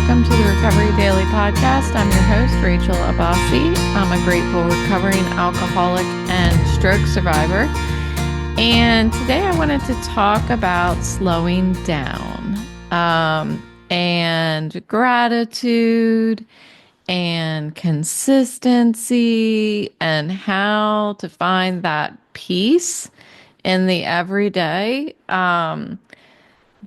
welcome to the Recovery Daily Podcast. I'm your host, Rachel Abbasi. I'm a grateful recovering alcoholic and stroke survivor. And today I wanted to talk about slowing down and gratitude and consistency and how to find that peace in the everyday.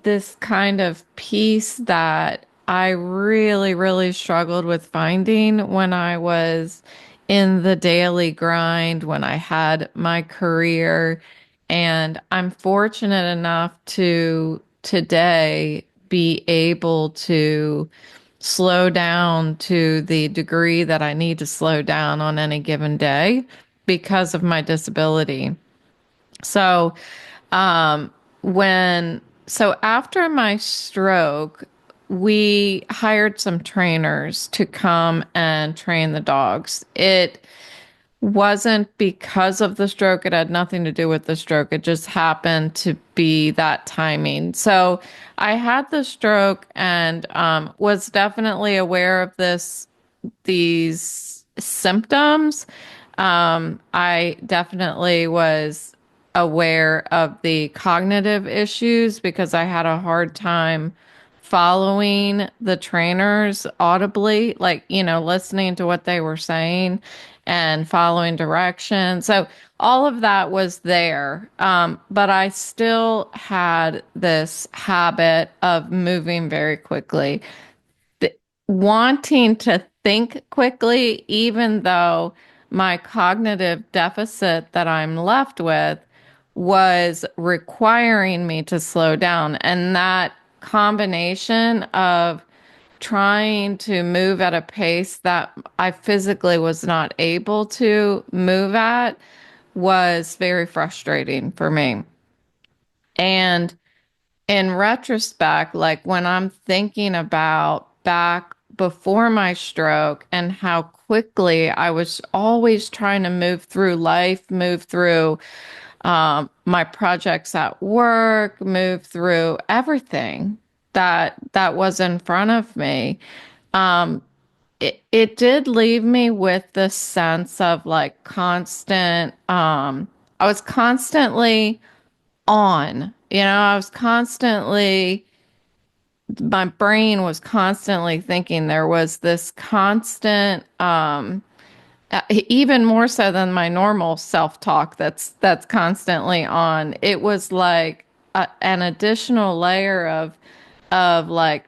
This kind of peace that I really, really struggled with finding when I was in the daily grind, when I had my career. And I'm fortunate enough to today be able to slow down to the degree that I need to slow down on any given day because of my disability. So, um, so after my stroke, we hired some trainers to come and train the dogs. It wasn't because of the stroke. It had nothing to do with the stroke. It just happened to be that timing. So I had the stroke and was definitely aware of these symptoms. I definitely was aware of the cognitive issues because I had a hard time following the trainers audibly, like, listening to what they were saying and following directions. So all of that was there. But I still had this habit of moving very quickly, wanting to think quickly, even though my cognitive deficit that I'm left with was requiring me to slow down. And that combination of trying to move at a pace that I physically was not able to move at was very frustrating for me. And in retrospect, like when I'm thinking about back before my stroke and how quickly I was always trying to move through life, move through my projects at work, move through everything that was in front of me. Um, it did leave me with this sense of like constant, I was constantly on. I was constantly, my brain was constantly thinking. There was this constant, even more so than my normal self-talk that's constantly on. It was like an additional layer of like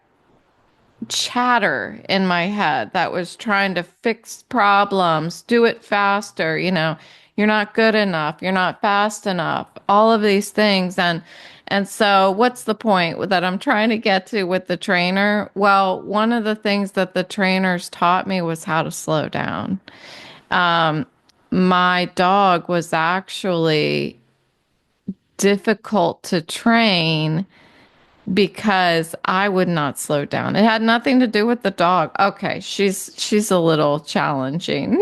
chatter in my head that was trying to fix problems, do it faster, you're not good enough, you're not fast enough, all of these things. And so what's the point that I'm trying to get to with the trainer? Well, one of the things that the trainers taught me was how to slow down. Um, my dog was actually difficult to train because I would not slow down. It had nothing to do with the dog. Okay, she's a little challenging.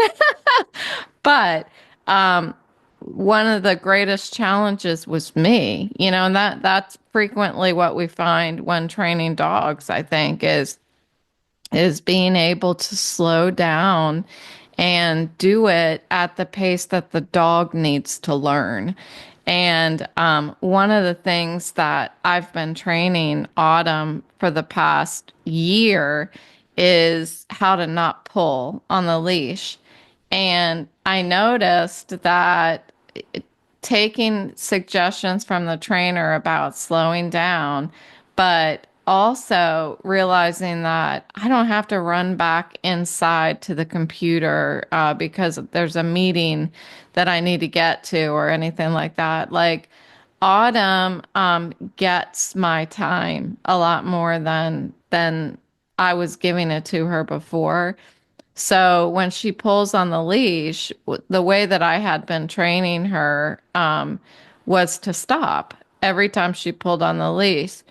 But one of the greatest challenges was me, and that's frequently what we find when training dogs, I think, is being able to slow down and do it at the pace that the dog needs to learn. And one of the things that I've been training Autumn for the past year is how to not pull on the leash. And I noticed that taking suggestions from the trainer about slowing down, but also realizing that I don't have to run back inside to the computer because there's a meeting that I need to get to or anything like that. Like Autumn gets my time a lot more than I was giving it to her before. So when she pulls on the leash, the way that I had been training her was to stop every time she pulled on the leash.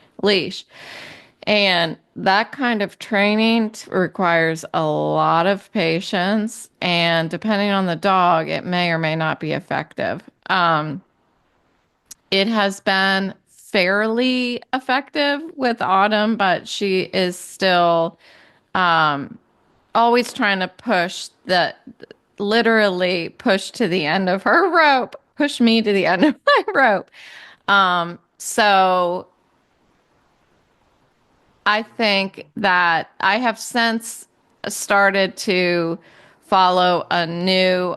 And that kind of training requires a lot of patience. And depending on the dog, it may or may not be effective. It has been fairly effective with Autumn, but she is still always trying to literally push to the end of her rope, push me to the end of my rope. So I think that I have since started to follow a new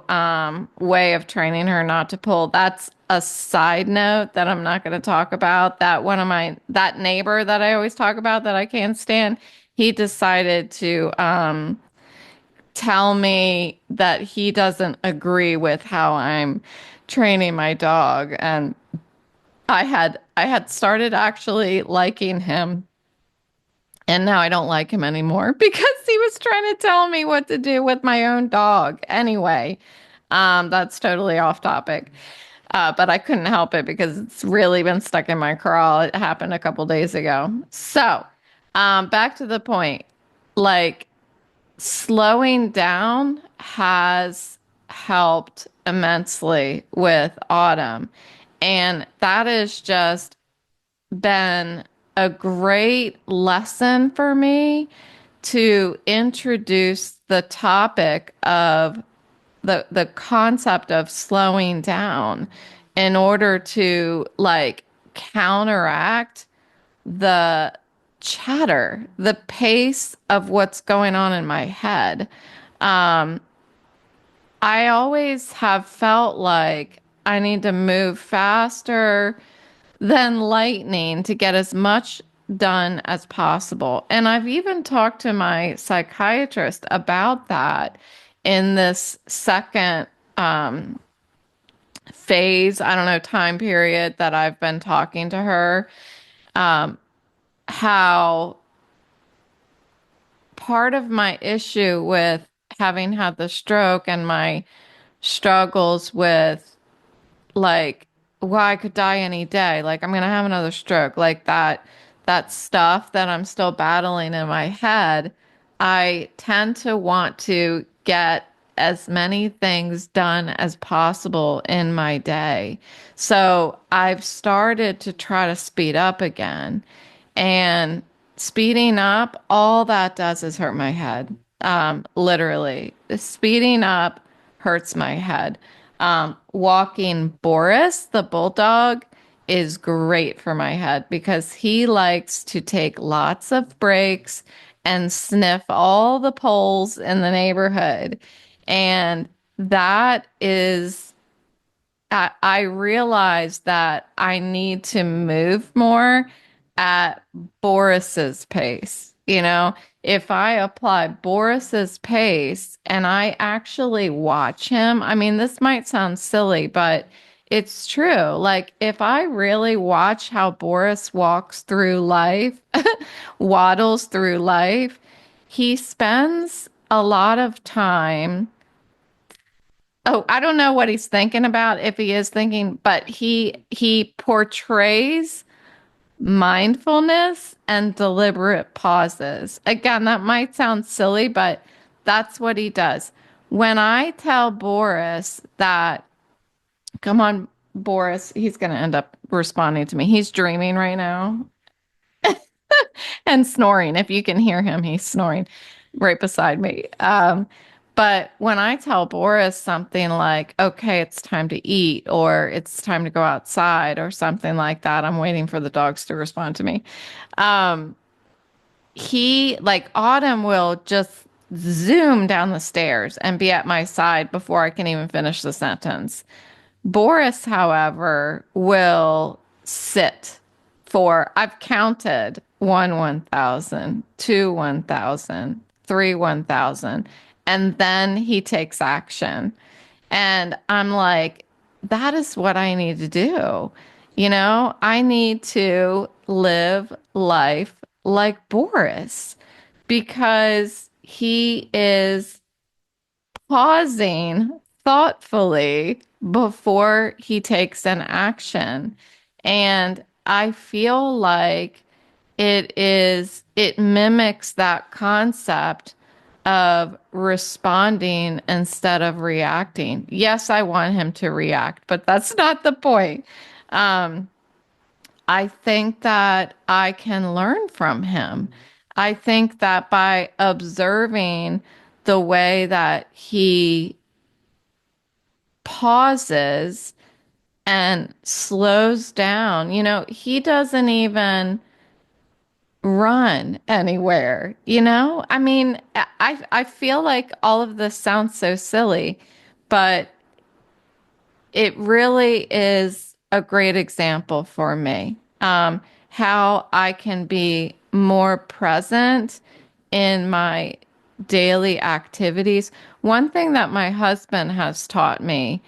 way of training her not to pull. That's a side note that I'm not going to talk about. That neighbor that I always talk about that I can't stand, he decided to tell me that he doesn't agree with how I'm training my dog. And I had started actually liking him, and now I don't like him anymore because he was trying to tell me what to do with my own dog. Anyway, that's totally off topic. But I couldn't help it because it's really been stuck in my crawl. It happened a couple days ago. So, back to the point. Like, slowing down has helped immensely with Autumn. And that has just been a great lesson for me to introduce the topic of the concept of slowing down in order to like counteract the chatter, the pace of what's going on in my head. Um, I always have felt like I need to move faster than lightning to get as much done as possible. And I've even talked to my psychiatrist about that in this second phase, I don't know, time period that I've been talking to her. Um, how part of my issue with having had the stroke and my struggles with like, well, I could die any day. Like I'm gonna have another stroke. Like that stuff that I'm still battling in my head, I tend to want to get as many things done as possible in my day. So I've started to try to speed up again. And speeding up, all that does is hurt my head. Literally. Speeding up hurts my head. Walking Boris, the bulldog, is great for my head because he likes to take lots of breaks and sniff all the poles in the neighborhood. And that is I realized that I need to move more at Boris's pace. You know, if I apply Boris's pace and I actually watch him, I mean, this might sound silly, but it's true. Like, if I really watch how Boris walks through life, waddles through life, he spends a lot of time. Oh, I don't know what he's thinking about, if he is thinking, but he portrays mindfulness and deliberate pauses. Again, that might sound silly, but that's what he does. When I tell Boris that, come on, Boris, he's going to end up responding to me. He's dreaming right now and snoring. If you can hear him, he's snoring right beside me. But when I tell Boris something like, okay, it's time to eat, or it's time to go outside, or something like that, I'm waiting for the dogs to respond to me. Um, like Autumn will just zoom down the stairs and be at my side before I can even finish the sentence. Boris, however, will sit for, I've counted 1,000, 1,000, 1,000, and then he takes action. And I'm like, that is what I need to do. You know, I need to live life like Boris because he is pausing thoughtfully before he takes an action. And I feel like it mimics that concept of responding instead of reacting. Yes, I want him to react, but that's not the point. Um, I think that I can learn from him. I think that by observing the way that he pauses and slows down, he doesn't even run anywhere, you know? I mean, I feel like all of this sounds so silly, but it really is a great example for me. How I can be more present in my daily activities. One thing that my husband has taught me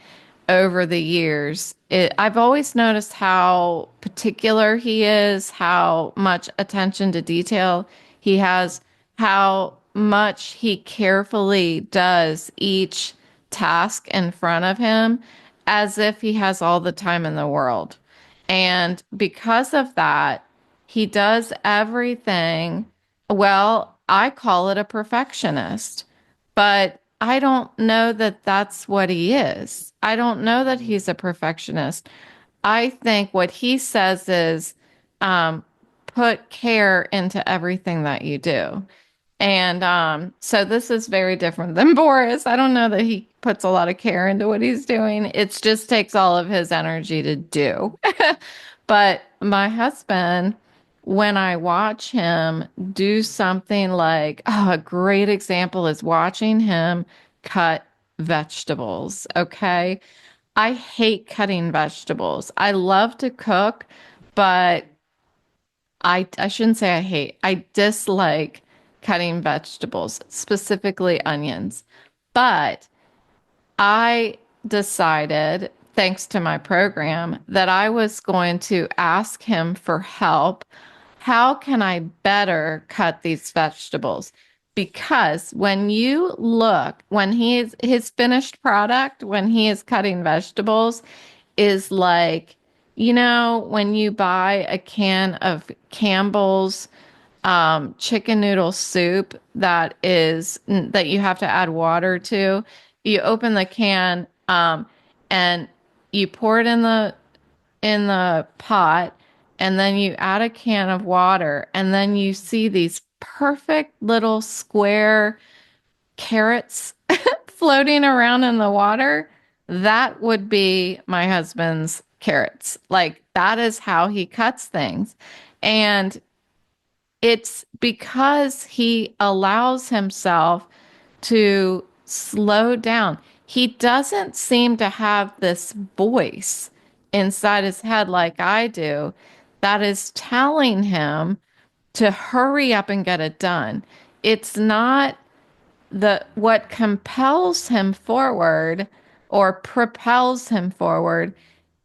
over the years, I've always noticed how particular he is, how much attention to detail he has, how much he carefully does each task in front of him as if he has all the time in the world. And because of that, he does everything. Well, I call it a perfectionist, but I don't know that that's what he is. I don't know that he's a perfectionist. I think what he says is um, put care into everything that you do. And so this is very different than Boris. I don't know that he puts a lot of care into what he's doing. It just takes all of his energy to do. But my husband, when I watch him do something like, oh, a great example is watching him cut vegetables. Okay. I hate cutting vegetables. I love to cook, but I shouldn't say I hate. I dislike cutting vegetables, specifically onions. But I decided, thanks to my program, that I was going to ask him for help. How can I better cut these vegetables? Because when you look, when he is his finished product, when he is cutting vegetables, is like, when you buy a can of Campbell's chicken noodle soup that you have to add water to. You open the can and you pour it in the pot, and then you add a can of water, and then you see these perfect little square carrots floating around in the water. That would be my husband's carrots. Like that is how he cuts things. And it's because he allows himself to slow down. He doesn't seem to have this voice inside his head like I do that is telling him to hurry up and get it done. It's not the what compels him forward or propels him forward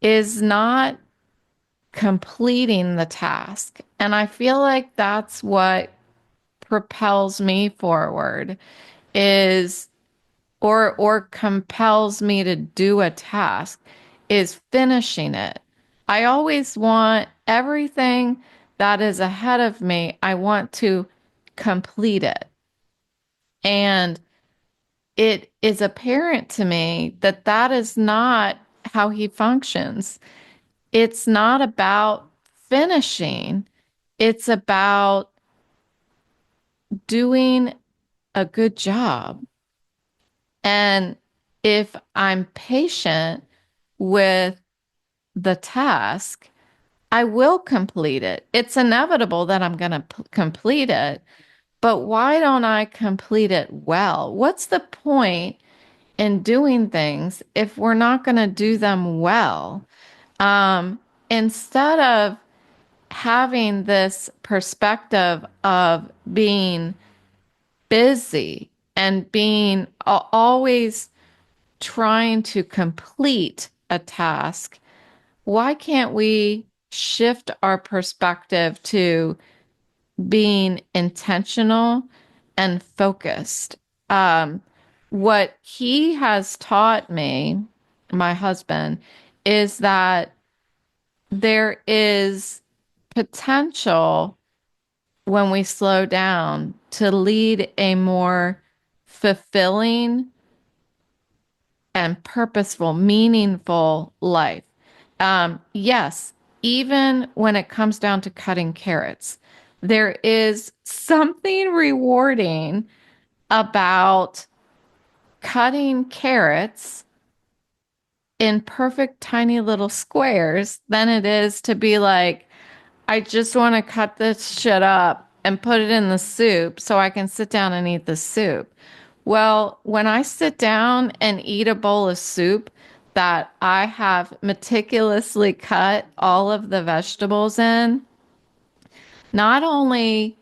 is not completing the task. And I feel like that's what propels me forward is or compels me to do a task is finishing it. I always want everything that is ahead of me, I want to complete it. And it is apparent to me that that is not how he functions. It's not about finishing, it's about doing a good job. And if I'm patient with the task, I will complete it. It's inevitable that I'm going to complete it, but why don't I complete it well? What's the point in doing things if we're not going to do them well? Instead of having this perspective of being busy and being always trying to complete a task, why can't we shift our perspective to being intentional and focused? Um, what he has taught me, my husband, is that there is potential when we slow down to lead a more fulfilling and purposeful, meaningful life. Yes, even when it comes down to cutting carrots, There is something rewarding about cutting carrots in perfect tiny little squares than it is to be like, I just want to cut this shit up and put it in the soup so I can sit down and eat the soup. Well, when I sit down and eat a bowl of soup that I have meticulously cut all of the vegetables in, not only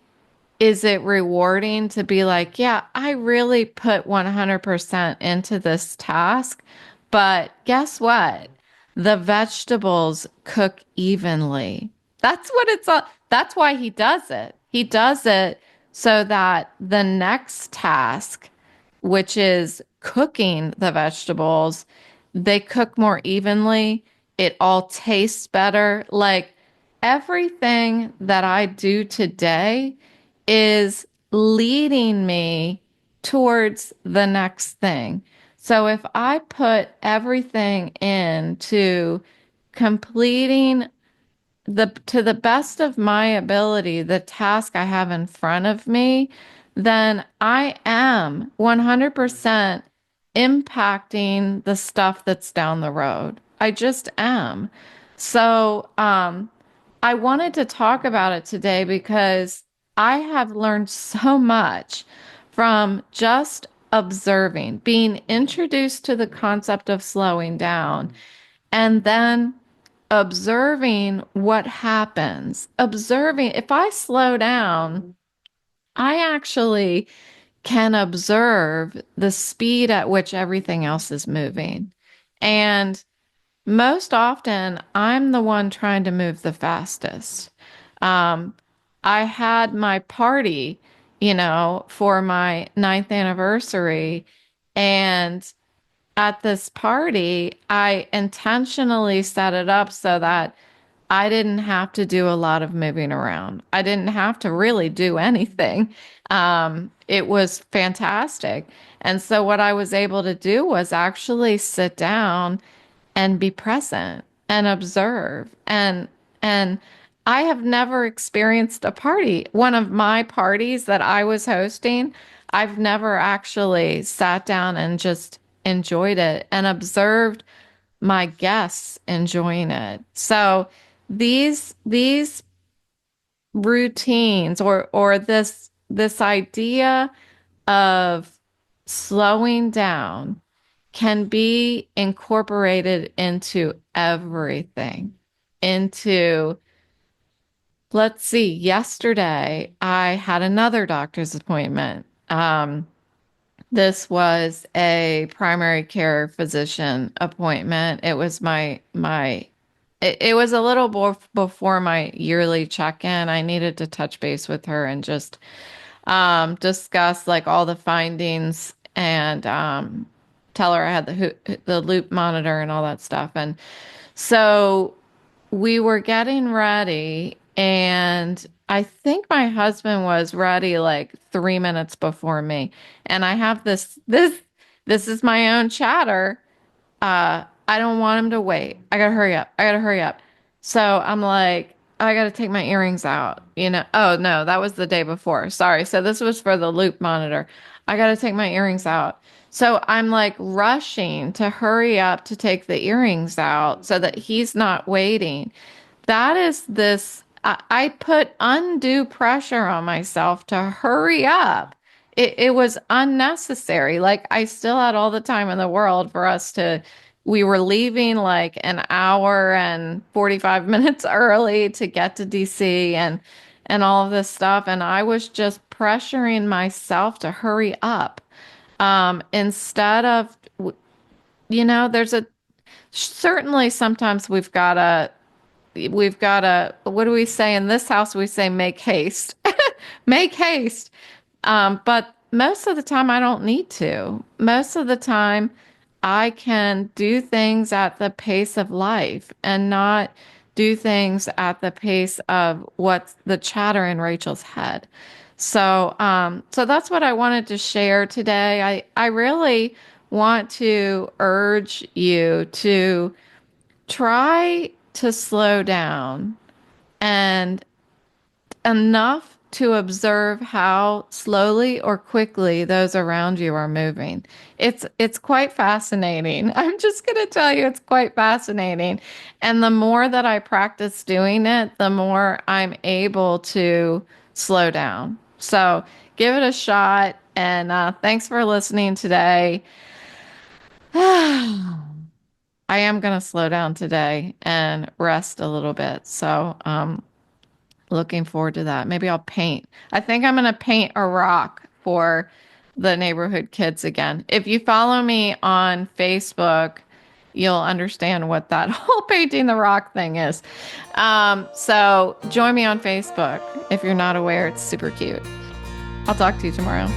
is it rewarding to be like, yeah, I really put 100% into this task, but guess what? The vegetables cook evenly. That's what it's all, that's why he does it. He does it so that the next task, which is cooking the vegetables, they cook more evenly. It all tastes better. Like everything that I do today is leading me towards the next thing. So if I put everything into completing the to the best of my ability the task I have in front of me, then I am 100% impacting the stuff that's down the road. I just am. So, I wanted to talk about it today because I have learned so much from just observing, being introduced to the concept of slowing down, and then observing what happens. Observing, if I slow down, I actually can observe the speed at which everything else is moving. And most often, I'm the one trying to move the fastest. Um, I had my party, for my ninth anniversary. And at this party, I intentionally set it up so that I didn't have to do a lot of moving around. I didn't have to really do anything. It was fantastic. And so what I was able to do was actually sit down and be present and observe. And I have never experienced a party. One of my parties that I was hosting, I've never actually sat down and just enjoyed it and observed my guests enjoying it. So these routines or this idea of slowing down can be incorporated into everything. Into, let's see, yesterday I had another doctor's appointment. This was a primary care physician appointment. It was it was a little before my yearly check-in. I needed to touch base with her and just discuss like all the findings and tell her I had the loop monitor and all that stuff. And so we were getting ready, and I think my husband was ready like 3 minutes before me. And I have this is my own chatter. I don't want him to wait. I gotta hurry up. I gotta hurry up. So I'm like, I gotta take my earrings out. Oh no, that was the day before. Sorry. So this was for the loop monitor. I gotta take my earrings out. So I'm like rushing to hurry up to take the earrings out so that he's not waiting. That is this, I put undue pressure on myself to hurry up. It was unnecessary. Like I still had all the time in the world for us to, we were leaving like an hour and 45 minutes early to get to DC and all of this stuff. And I was just pressuring myself to hurry up. Instead of, there's a, certainly sometimes we've got to, what do we say in this house? We say make haste, make haste. But most of the time, I don't need to. Most of the time, I can do things at the pace of life and not do things at the pace of what's the chatter in Rachel's head. So that's what I wanted to share today. I really want to urge you to try to slow down and enough to observe how slowly or quickly those around you are moving. It's quite fascinating. I'm just going to tell you it's quite fascinating. And the more that I practice doing it, the more I'm able to slow down. So give it a shot. And thanks for listening today. I am going to slow down today and rest a little bit. So, looking forward to that. Maybe I'll paint. I think I'm going to paint a rock for the neighborhood kids again. If you follow me on Facebook, you'll understand what that whole painting the rock thing is. So join me on Facebook if you're not aware. It's super cute. I'll talk to you tomorrow.